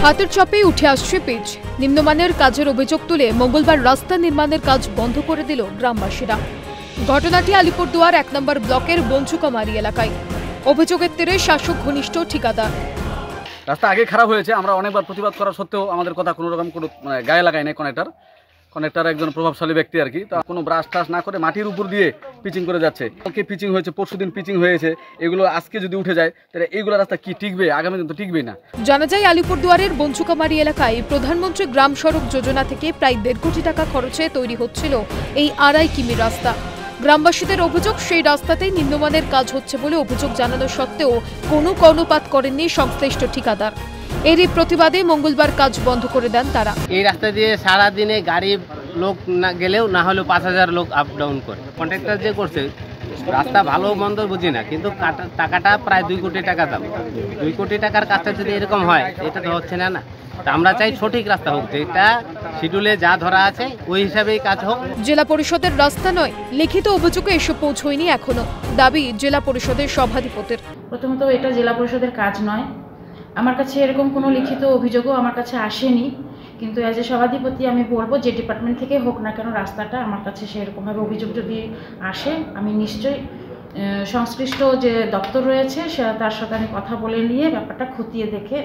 হাতের চাপে উঠে আসছে পিচ। নিম্নমানের কাজের অভিযোগ তুলে মঙ্গলবার রাস্তা নির্মাণের কাজ বন্ধ করে দিল গ্রামবাসীরা। ঘটনাটি আলিপুরদুয়ার ১ নম্বর ব্লকের বঞ্চুকামারি এলাকায়। অভিযোগের তীরে শাসক ঘনিষ্ঠ ঠিকাদার। রাস্তা আগে খারাপ হয়েছে, আমরা অনেকবার প্রতিবাদ করা সত্ত্বেও আমাদের কথা কোনো রকম কোনো গায়ে লাগায় নাই। কনেক্টর একজন প্রভাবশালী ব্যক্তি আর কি, তা কোনো ব্রাশ টাশ না করে মাটির উপর দিয়ে পিচিং করে যাচ্ছে। কালকে পিচিং হয়েছে, পরশুদিন পিচিং হয়েছে, এগুলো আজকে যদি উঠে যায় তাহলে এইগুলো রাস্তা কি টিকবে? আগামী দিন তো টিকবেই না। জানা যায় আলিপুরদুয়ারের বঞ্চুকামারি এলাকায় প্রধানমন্ত্রী গ্রাম সড়ক যোজনা থেকে প্রায় ১.৫ কোটি টাকা খরচে তৈরি হচ্ছিল এই ২.৫ কিমি রাস্তা। গ্রামবাসীদের অভিযোগ, সেই রাস্তাতেই নিম্নমানের কাজ হচ্ছে বলে অভিযোগ জানানো সত্ত্বেও কোনো কর্ণপাত করেননি সংশ্লিষ্ট ঠিকাদার। এরই প্রতিবাদে মঙ্গলবার কাজ বন্ধ করে দেন তারা। এই রাস্তা দিয়ে সারাদিনে গাড়ি লোক না গেলেও না হলেও ৫,০০০ লোক আপ ডাউন করে। কন্ট্রাক্টর যে করছে রাস্তা ভালো মন্দ বুঝি না, কিন্তু টাকাটা প্রায় ২ কোটি টাকা দাম। ২ কোটি টাকার কাজটা যদি এরকম হয়, এটা তো হচ্ছে না। আমরা চাই সঠিক রাস্তা হোক, এটা শিডিউলে যা ধরা আছে ওই হিসাবেই কাজ হোক। জেলা পরিষদের রাস্তা নয়, লিখিত অভিযোগে এসে পৌঁছয়নি এখনো, দাবি জেলা পরিষদের সভাধিপতির। প্রথমত এটা জেলা পরিষদের কাজ নয়, আমার কাছে এরকম কোনো লিখিত অভিযোগও আমার কাছে আসেনি। কিন্তু অ্যাজ এ সভাধিপতি আমি বলবো, যে ডিপার্টমেন্ট থেকে হোক না কেন রাস্তাটা, আমার কাছে সেরকমভাবে অভিযোগ যদি আসে আমি নিশ্চয়ই সংশ্লিষ্ট যে দপ্তর রয়েছে তার সাথে আমি কথা বলে নিয়ে ব্যাপারটা খতিয়ে দেখে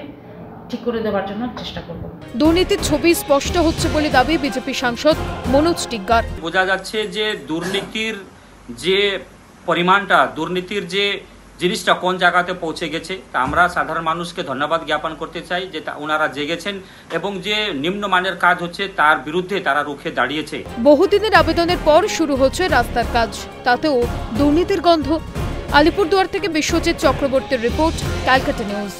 ঠিক করে দেওয়ার জন্য চেষ্টা করব। দুর্নীতির ছবি স্পষ্ট হচ্ছে বলে দাবি বিজেপি সাংসদ মনোজ টিগ্গার। বোঝা যাচ্ছে যে দুর্নীতির যে পরিমাণটা, দুর্নীতির যে জিনিসটা কোন জায়গাতে পৌঁছে গেছে, তা আমরা সাধারণ মানুষকে ধন্যবাদ জ্ঞাপন করতে চাই যে ওনারা জেগেছেন এবং যে নিম্নমানের কাজ হচ্ছে তার বিরুদ্ধে তারা রুখে দাঁড়িয়েছে। বহুদিনের আবেদনের পর শুরু হচ্ছে রাস্তার কাজ, তাতেও দুর্নীতির গন্ধ। আলিপুরদুয়ার থেকে বিশ্বজিৎ চক্রবর্তীর রিপোর্ট, ক্যালকাটা নিউজ।